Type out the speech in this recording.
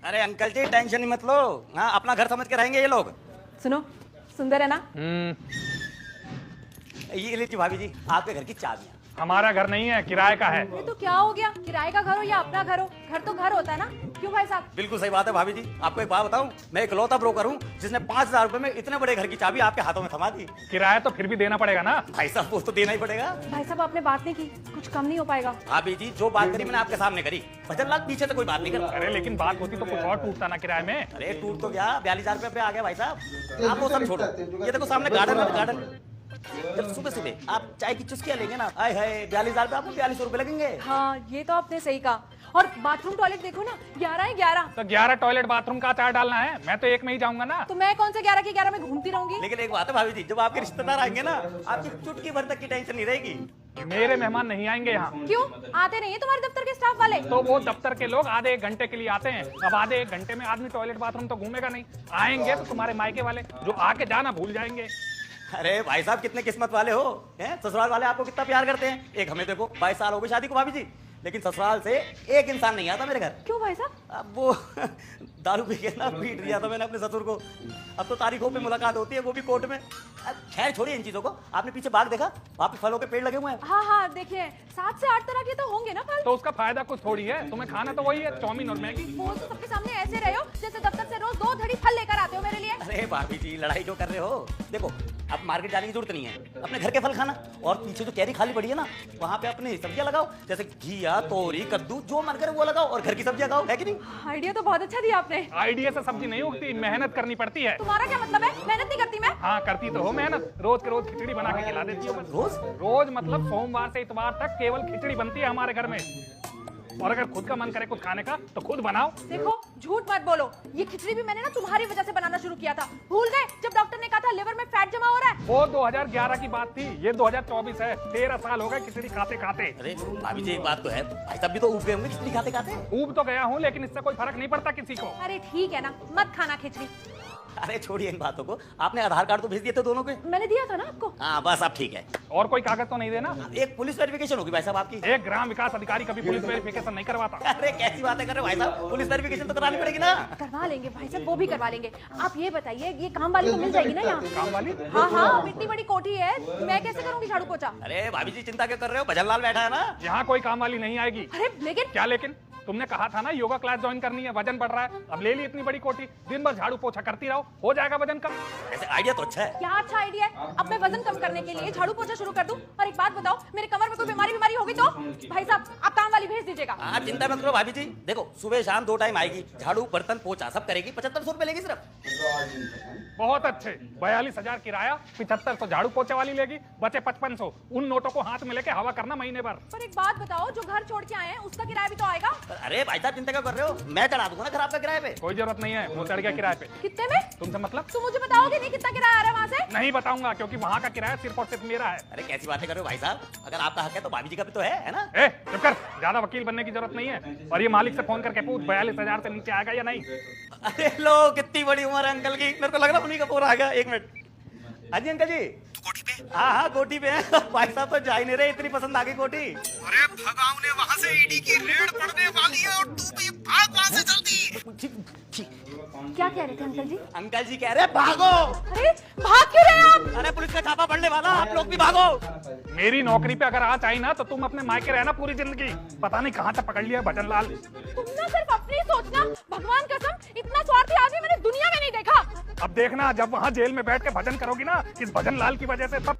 अरे अंकल जी टेंशन ही मत लो। हाँ अपना घर समझ के रहेंगे ये लोग। सुनो, सुंदर है ना? ये लीजिए भाभी जी आपके घर की चाबियाँ। हमारा घर नहीं है, किराए का है। ये तो क्या हो गया? किराए का घर हो या अपना घर हो, घर तो घर होता है ना। क्यों भाई साहब? बिल्कुल सही बात है भाभी जी। आपको एक बात बताऊं, मैं इकलौता ब्रोकर हूँ जिसने 5,000 रुपए में इतने बड़े घर की चाबी आपके हाथों में थमा दी। किराया तो फिर भी देना पड़ेगा ना। भाई साहब वो तो देना ही पड़ेगा। भाई साहब आपने बात नहीं की, कुछ कम नहीं हो पाएगा? भाभी जी जो बात करी मैंने आपके सामने करी, 50 लाख पीछे तो कोई बात नहीं करता। अरे लेकिन बात होती तो कुछ और टूटता ना किराए में। अरे टूट तो गया, 42,000 रुपए पे आ गया भाई साहब। आप वो सब छोड़ो, ये देखो सामने गार्डन है, गार्डन। जब सुबह सुबह आप चाय की चुस्कियां लेंगे ना, आए हाय 42,000 पे आपको 4200 रुपए लगेंगे। हाँ ये तो आपने सही कहा। और बाथरूम टॉयलेट देखो ना, 11 है 11। तो 11 टॉयलेट बाथरूम का चार्ज डालना है, मैं तो एक में ही जाऊंगा ना। तो मैं कौन से 11 के 11 में घूमती रहूंगी? लेकिन एक बात है भाभी जी, जब आपके रिश्तेदार आएंगे ना, आपकी चुटकी भर तक की टेंशन नहीं रहेगी। मेरे मेहमान नहीं आएंगे यहाँ। क्यों आते नहीं है तुम्हारे दफ्तर के स्टाफ वाले? तो वो दफ्तर के लोग आधे एक घंटे के लिए आते हैं। अब आधे एक घंटे में आदमी टॉयलेट बाथरूम तो घूमेगा नहीं। आएंगे तो तुम्हारे मायके वाले जो आके जाना भूल जाएंगे। अरे भाई साहब कितने किस्मत वाले हो हैं? ससुराल वाले आपको कितना प्यार करते हैं। एक हमें देखो 22 साल हो गए शादी को भाभी जी, लेकिन ससुराल से एक इंसान नहीं आता मेरे घर। क्यों भाई साहब? अब वो दारू पी के ना पीट दिया था मैंने अपने ससुर को। अब तो तारीखों पे मुलाकात होती है, वो भी कोर्ट में। अब खैर छोड़िए इन चीजों को। आपने पीछे बाग देखा, वहाँ पे फलों के पेड़ लगे हुए हैं। हाँ हाँ देखिए, 7 से 8 तरह के तो होंगे ना फल। तो उसका फायदा कुछ थोड़ी है, तुम्हें खाना तो वही है, चाउमीन और मैगी। बोल तो सबके सामने ऐसे रहे हो जैसे दफ्तर से रोज 2 धड़ी फल लेकर आते हो मेरे लिए। अरे भाभी जी लड़ाई क्यों कर रहे हो? देखो अब मार्केट जाने की जरूरत नहीं है, अपने घर के फल खाना। और पीछे जो कैरी खाली पड़ी है ना, वहाँ पे अपनी सब्जियां लगाओ, जैसे घिया, तोरी, कद्दू, जो मन करे वो लगाओ और घर की सब्जियां खाओ, है कि नहीं? आइडिया तो बहुत अच्छा दिया आपने। आइडिया से सब्जी नहीं उगती, मेहनत करनी पड़ती है। तुम्हारा क्या मतलब है? मेहनत नहीं करती मैं? हाँ करती तो हो मेहनत, रोज के रोज खिचड़ी बना के खिला देती हो। रोज? रोज मतलब सोमवार से इतवार तक केवल खिचड़ी बनती है हमारे घर में। और अगर खुद का मन करे कुछ खाने का तो खुद बनाओ। देखो झूठ मत बोलो, ये खिचड़ी भी मैंने ना तुम्हारी वजह से बनाना शुरू किया था। भूल गए जब डॉक्टर ने कहा था लिवर में फैट जमा हो रहा है? वो 2011 की बात थी, ये 2024 है। 13 साल हो गए खिचड़ी खाते खाते। अरे भाभी जी एक बात तो है, भाई साहब भी तो ऊब गए होंगे खिचड़ी खाते खाते। ऊब तो गया हूँ, लेकिन इससे कोई फर्क नहीं पड़ता किसी को। अरे ठीक है ना, मत खाना खिचड़ी। अरे छोड़िए इन बातों को। आपने आधार कार्ड तो भेज दिए थे दोनों के? मैंने दिया था ना आपको। हाँ बस अब ठीक है। और कोई कागज तो नहीं देना? एक पुलिस वेरिफिकेशन होगी भाई साहब आपकी। एक ग्राम विकास अधिकारी कभी पुलिस वेरिफिकेशन नहीं करवाता। अरे कैसी बातें कर रहे हो भाई साहब, पुलिस वेरिफिकेशन तो करानी पड़ेगी ना। करवा लेंगे भाई साहब, वो भी करवा लेंगे। आप ये बताइए, ये काम वाली तो मिल जाएगी ना यहाँ? काम वाली? हाँ हाँ, इतनी बड़ी कोठी है, मैं कैसे करूँगी झाड़ू पोछा? अरे भाभी जी चिंता क्यों कर रहे हो, भजन लाल बैठा है ना। यहाँ कोई काम वाली नहीं आएगी। अरे लेकिन क्या लेकिन? तुमने कहा था ना योगा क्लास ज्वाइन करनी है, वजन बढ़ रहा है। अब ले ली इतनी बड़ी कोठी, दिन भर झाड़ू पोछा करती रहो, हो जाएगा वजन कम। ऐसे आइडिया तो अच्छा है। क्या अच्छा आइडिया है? अब मैं वजन कम करने के लिए झाड़ू पोछा शुरू कर दूं? और एक बात बताओ, मेरे कमर में कोई बीमारी होगी तो? भाई साहब आप काम वाली भेज दीजिएगा। आप चिंता मत करो भाभी जी, देखो सुबह शाम 2 टाइम आएगी, झाड़ू बर्तन पोछा सब करेगी, 7500 रुपए लेगी सिर्फ। बहुत अच्छे, 42,000 किराया, 7500 झाड़ू पोछे वाली लेगी, बचे 5500। उन नोटों को हाथ में लेके हवा करना महीने भर। पर एक बात बताओ, जो घर छोड़ के आए हैं उसका किराया भी तो आएगा। अरे भाई साहब चिंता क्यों कर रहे हो, मैं चढ़ा दूंगा ना घर आपका किराए पे। कोई जरूरत नहीं है, वो चढ़ गया किराए पे। कितने में? तुमसे मतलब? तुम मुझे बताओगे नहीं कितना किराया आ रहा है वहाँ से? नहीं बताऊंगा, क्योंकि वहाँ का किराया सिर्फ और सिर्फ मेरा है। अरे कैसी बातें कर रहे हो भाई साहब, अगर आपका हक है तो भाभी जी का भी तो है ना। ए चुप कर, ज्यादा वकील बनने की जरूरत नहीं है। और ये मालिक से फोन करके पूछ 42,000 से नीचे आएगा या नहीं। अरे लो कितनी बड़ी उम्र है अंकल की, मेरे को लग रहा उन्हीं का फोन आ गया। 1 मिनट। हाँ जी अंकल जी, कोठी पे? हाँ हाँ कोठी पे है। भाई साहब तो जा ही नहीं रहे, इतनी पसंद आ गई कोठी। अरे भगाओ ने वहाँ से ईडी की रेड पड़ने वाली है और तू भी भाग वहाँ से जल्दी। क्या कह रहे थे अंकल जी? अंकल जी कह रहे भागो। अरे भाग क्यों रहे हैं आप? अरे पुलिस का छापा पड़ने वाला, आप लोग भी भागो। मेरी नौकरी पे अगर आज आई ना तो तुम अपने मायके रहना पूरी जिंदगी। पता नहीं कहाँ से पकड़ लिया भजन लाल। तुम ना सिर्फ अपनी सोचना, भगवान कसम इतना स्वार्थी आदमी मैंने दुनिया में नहीं देखा। अब देखना जब वहाँ जेल में बैठ के भजन करोगी ना इस भजन लाल की वजह से, तब